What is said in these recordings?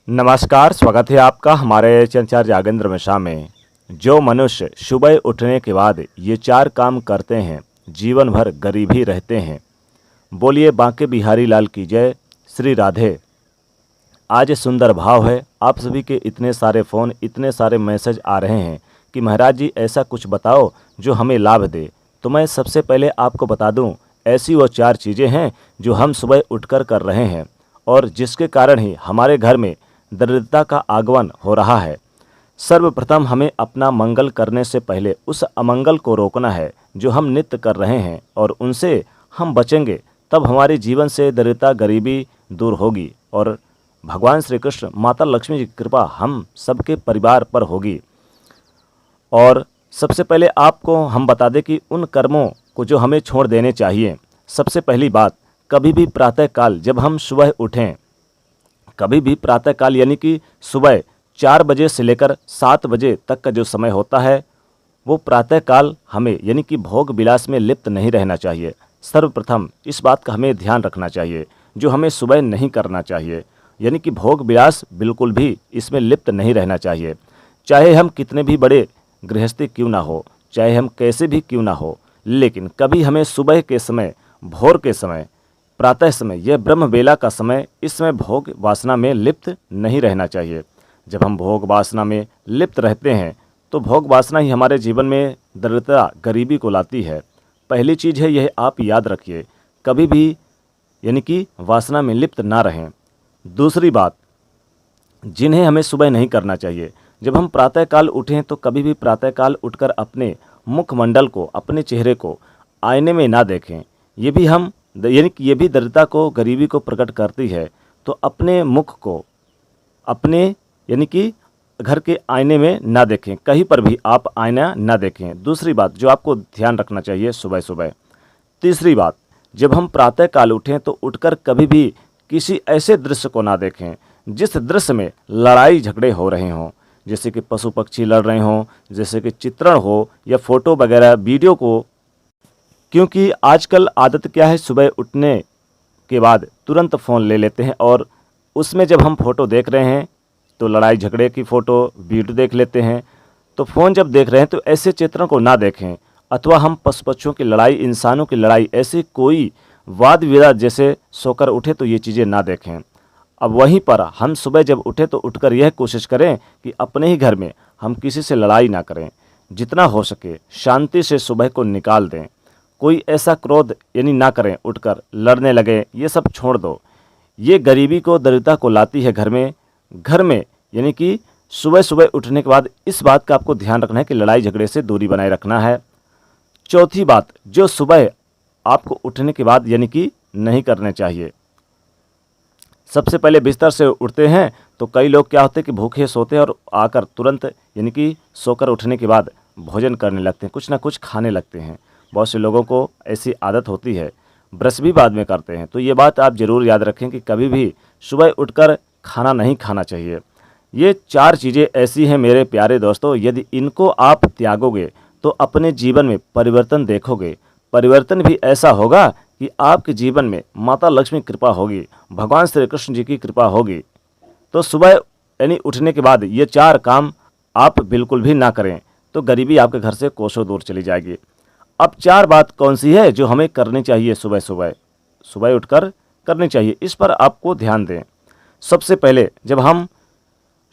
नमस्कार, स्वागत है आपका हमारे चंचार जागेंद्र मिश्रा में। जो मनुष्य सुबह उठने के बाद ये 4 काम करते हैं, जीवन भर गरीब ही रहते हैं। बोलिए बांके बिहारी लाल की जय। श्री राधे। आज सुंदर भाव है। आप सभी के इतने सारे फ़ोन, इतने सारे मैसेज आ रहे हैं कि महाराज जी ऐसा कुछ बताओ जो हमें लाभ दे। तो मैं सबसे पहले आपको बता दूं, ऐसी वो 4 चीज़ें हैं जो हम सुबह उठकर कर रहे हैं और जिसके कारण ही हमारे घर में दरिद्रता का आगमन हो रहा है। सर्वप्रथम हमें अपना मंगल करने से पहले उस अमंगल को रोकना है जो हम नित्य कर रहे हैं, और उनसे हम बचेंगे तब हमारे जीवन से दरिद्रता गरीबी दूर होगी और भगवान श्री कृष्ण माता लक्ष्मी की कृपा हम सबके परिवार पर होगी। और सबसे पहले आपको हम बता दें कि उन कर्मों को जो हमें छोड़ देने चाहिए। सबसे पहली बात, कभी भी प्रातःकाल जब हम सुबह उठें, कभी भी प्रातःकाल यानी कि सुबह 4 बजे से लेकर 7 बजे तक का जो समय होता है, वो प्रातःकाल हमें यानी कि भोग विलास में लिप्त नहीं रहना चाहिए। सर्वप्रथम इस बात का हमें ध्यान रखना चाहिए, जो हमें सुबह नहीं करना चाहिए, यानी कि भोग विलास बिल्कुल भी इसमें लिप्त नहीं रहना चाहिए। चाहे हम कितने भी बड़े गृहस्थी क्यों ना हो, चाहे हम कैसे भी क्यों ना हो, लेकिन कभी हमें सुबह के समय, भोर के समय, प्रातः समय, यह ब्रह्म बेला का समय, इस समय भोग वासना में लिप्त नहीं रहना चाहिए। जब हम भोग वासना में लिप्त रहते हैं तो भोग वासना ही हमारे जीवन में दरिद्रता गरीबी को लाती है। पहली चीज़ है यह आप याद रखिए, कभी भी यानी कि वासना में लिप्त ना रहें। दूसरी बात, जिन्हें हमें सुबह नहीं करना चाहिए, जब हम प्रातःकाल उठें तो कभी भी प्रातःकाल उठकर अपने मुखमंडल को, अपने चेहरे को आईने में ना देखें। ये भी हम यानी कि ये भी दरिद्रता को, गरीबी को प्रकट करती है। तो अपने मुख को अपने यानी कि घर के आईने में ना देखें, कहीं पर भी आप आईना ना देखें। दूसरी बात जो आपको ध्यान रखना चाहिए सुबह सुबह। तीसरी बात, जब हम प्रातःकाल उठें तो उठकर कभी भी किसी ऐसे दृश्य को ना देखें जिस दृश्य में लड़ाई झगड़े हो रहे हों, जैसे कि पशु पक्षी लड़ रहे हों, जैसे कि चित्रण हो या फोटो वगैरह वीडियो को। क्योंकि आजकल आदत क्या है, सुबह उठने के बाद तुरंत फ़ोन ले लेते हैं और उसमें जब हम फ़ोटो देख रहे हैं तो लड़ाई झगड़े की फ़ोटो, वीडियो देख लेते हैं। तो फ़ोन जब देख रहे हैं तो ऐसे चित्रों को ना देखें, अथवा हम पशु पक्षियों की लड़ाई, इंसानों की लड़ाई, ऐसे कोई वाद विवाद जैसे सोकर उठे तो ये चीज़ें ना देखें। अब वहीं पर हम सुबह जब उठे तो उठकर यह कोशिश करें कि अपने ही घर में हम किसी से लड़ाई ना करें। जितना हो सके शांति से सुबह को निकाल दें। कोई ऐसा क्रोध यानी ना करें, उठकर लड़ने लगे, ये सब छोड़ दो। ये गरीबी को, दरिद्रता को लाती है घर में यानी कि सुबह सुबह उठने के बाद इस बात का आपको ध्यान रखना है कि लड़ाई झगड़े से दूरी बनाए रखना है। चौथी बात, जो सुबह आपको उठने के बाद यानी कि नहीं करने चाहिए। सबसे पहले बिस्तर से उठते हैं तो कई लोग क्या होते हैं कि भूखे सोते हैं और आकर तुरंत यानी कि सोकर उठने के बाद भोजन करने लगते हैं, कुछ ना कुछ खाने लगते हैं। बहुत से लोगों को ऐसी आदत होती है, ब्रश भी बाद में करते हैं। तो ये बात आप ज़रूर याद रखें कि कभी भी सुबह उठकर खाना नहीं खाना चाहिए। ये 4 चीज़ें ऐसी हैं मेरे प्यारे दोस्तों, यदि इनको आप त्यागोगे तो अपने जीवन में परिवर्तन देखोगे। परिवर्तन भी ऐसा होगा कि आपके जीवन में माता लक्ष्मी कृपा होगी, भगवान श्री कृष्ण जी की कृपा होगी। तो सुबह यानी उठने के बाद ये 4 काम आप बिल्कुल भी ना करें तो गरीबी आपके घर से कोसों दूर चली जाएगी। अब 4 बात कौन सी है जो हमें करनी चाहिए सुबह सुबह उठकर करनी चाहिए, इस पर आपको ध्यान दें। सबसे पहले जब हम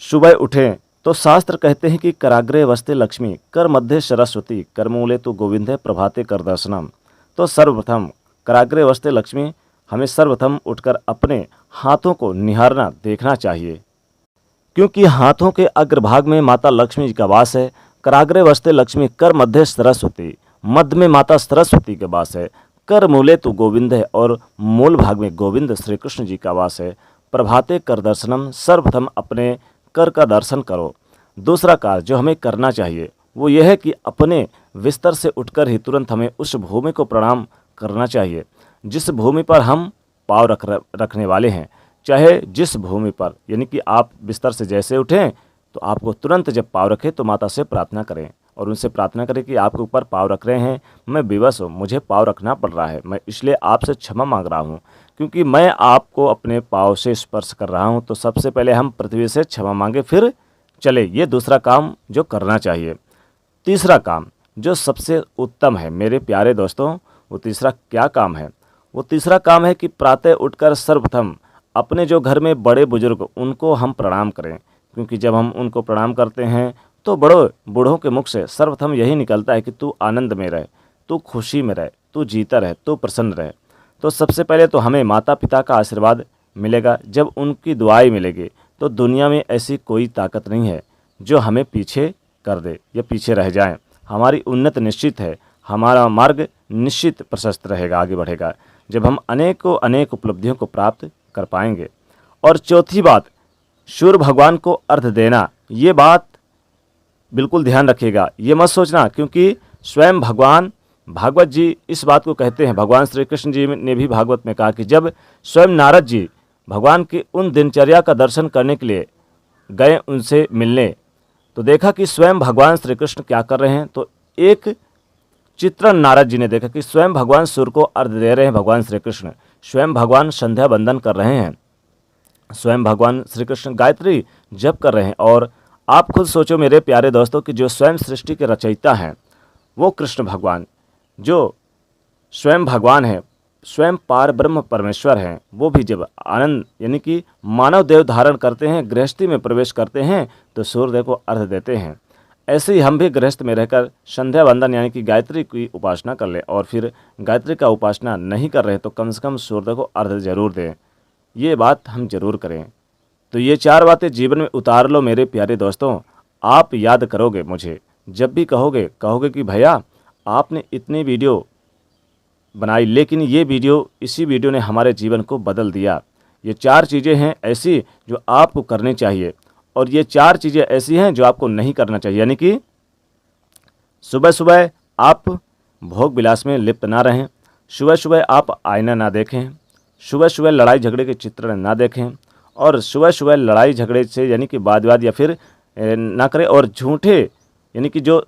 सुबह उठें तो शास्त्र कहते हैं कि कराग्रे वस्ते लक्ष्मी, कर मध्य सरस्वती, कर मूले तो गोविंदे, प्रभाते कर दर्शनम। तो सर्वप्रथम कराग्रे वस्ते लक्ष्मी, हमें सर्वप्रथम उठकर अपने हाथों को निहारना, देखना चाहिए, क्योंकि हाथों के अग्रभाग में माता लक्ष्मी जी का वास है। कराग्रे वस्ते लक्ष्मी, कर मध्य सरस्वती, मध्य में माता सरस्वती का वास है। कर मूले तो गोविंद है, और मूल भाग में गोविंद श्री कृष्ण जी का वास है। प्रभाते कर दर्शनम, सर्वप्रथम अपने कर का दर्शन करो। दूसरा कार्य जो हमें करना चाहिए वो यह है कि अपने बिस्तर से उठकर ही तुरंत हमें उस भूमि को प्रणाम करना चाहिए जिस भूमि पर हम पाँव रखने वाले हैं। चाहे जिस भूमि पर, यानी कि आप बिस्तर से जैसे उठें तो आपको तुरंत जब पाँव रखें तो माता से प्रार्थना करें और उनसे प्रार्थना करें कि आपके ऊपर पाँव रख रहे हैं, मैं विवश हूँ, मुझे पाँव रखना पड़ रहा है, मैं इसलिए आपसे क्षमा मांग रहा हूँ। क्योंकि मैं आपको अपने पाँव से स्पर्श कर रहा हूँ, तो सबसे पहले हम पृथ्वी से क्षमा मांगे फिर चले। ये दूसरा काम जो करना चाहिए। तीसरा काम जो सबसे उत्तम है मेरे प्यारे दोस्तों, वो तीसरा क्या काम है? वो तीसरा काम है कि प्रातः उठकर सर्वप्रथम अपने जो घर में बड़े बुजुर्ग उनको हम प्रणाम करें, क्योंकि जब हम उनको प्रणाम करते हैं तो बूढ़ों के मुख से सर्वप्रथम यही निकलता है कि तू आनंद में रहे, तू खुशी में रहे, तू जीता रहे, तू प्रसन्न रहे। तो सबसे पहले तो हमें माता पिता का आशीर्वाद मिलेगा। जब उनकी दुआएं मिलेगी तो दुनिया में ऐसी कोई ताकत नहीं है जो हमें पीछे कर दे या पीछे रह जाए। हमारी उन्नत निश्चित है, हमारा मार्ग निश्चित प्रशस्त रहेगा, आगे बढ़ेगा, जब हम अनेक उपलब्धियों को प्राप्त कर पाएंगे। और चौथी बात, सूर्य भगवान को अर्घ देना। ये बात बिल्कुल ध्यान रखिएगा, ये मत सोचना, क्योंकि स्वयं भगवान भागवत जी इस बात को कहते हैं। भगवान श्री कृष्ण जी ने भी भागवत में कहा कि जब स्वयं नारद जी भगवान की उन दिनचर्या का दर्शन करने के लिए गए उनसे मिलने, तो देखा कि स्वयं भगवान श्री कृष्ण क्या कर रहे हैं। तो एक चित्रण नारद जी ने देखा कि स्वयं भगवान सूर्य को अर्घ दे रहे हैं। भगवान श्री कृष्ण स्वयं भगवान संध्या बंदन कर रहे हैं, स्वयं भगवान श्री कृष्ण गायत्री जप कर रहे हैं। और आप खुद सोचो मेरे प्यारे दोस्तों कि जो स्वयं सृष्टि के रचयिता हैं वो कृष्ण भगवान, जो स्वयं भगवान है, स्वयं पार ब्रह्म परमेश्वर हैं, वो भी जब आनंद यानी कि मानव देव धारण करते हैं, गृहस्थी में प्रवेश करते हैं, तो सूर्यदेव को अर्घ देते हैं। ऐसे ही हम भी गृहस्थ में रहकर संध्या वंदन यानी कि गायत्री की उपासना कर लें, और फिर गायत्री का उपासना नहीं कर रहे तो कम से कम सूर्यदेव को अर्घ जरूर दें। ये बात हम जरूर करें। तो ये 4 बातें जीवन में उतार लो मेरे प्यारे दोस्तों। आप याद करोगे मुझे, जब भी कहोगे कि भैया आपने इतनी वीडियो बनाई, लेकिन इसी वीडियो ने हमारे जीवन को बदल दिया। ये 4 चीज़ें हैं ऐसी जो आपको करनी चाहिए, और ये 4 चीज़ें ऐसी हैं जो आपको नहीं करना चाहिए। यानी कि सुबह सुबह आप भोग विलास में लिप्त ना रहें, सुबह सुबह आप आईना ना देखें, सुबह सुबह लड़ाई झगड़े के चित्र ना देखें, और सुबह सुबह लड़ाई झगड़े से यानी कि वाद या फिर ना करें। और झूठे यानी कि जो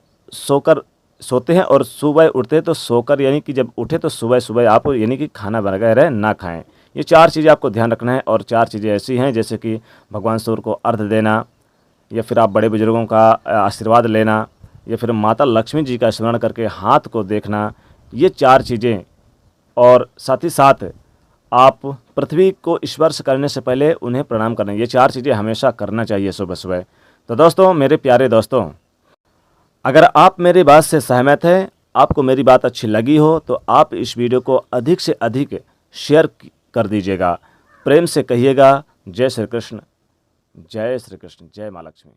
सोते हैं और सुबह उठते हैं तो सोकर यानी कि जब उठे तो सुबह सुबह आप यानी कि खाना वगैरह ना खाएं। ये 4 चीज़ें आपको ध्यान रखना है। और 4 चीज़ें ऐसी हैं जैसे कि भगवान सूर्य को अर्घ देना, या फिर आप बड़े बुजुर्गों का आशीर्वाद लेना, या फिर माता लक्ष्मी जी का स्मरण करके हाथ को देखना। ये 4 चीज़ें, और साथ ही साथ आप पृथ्वी को स्पर्श करने से पहले उन्हें प्रणाम करना। ये 4 चीज़ें हमेशा करना चाहिए सुबह सुबह। तो दोस्तों, मेरे प्यारे दोस्तों, अगर आप मेरी बात से सहमत हैं, आपको मेरी बात अच्छी लगी हो, तो आप इस वीडियो को अधिक से अधिक शेयर कर दीजिएगा। प्रेम से कहिएगा जय श्री कृष्ण, जय श्री कृष्ण, जय माँ लक्ष्मी।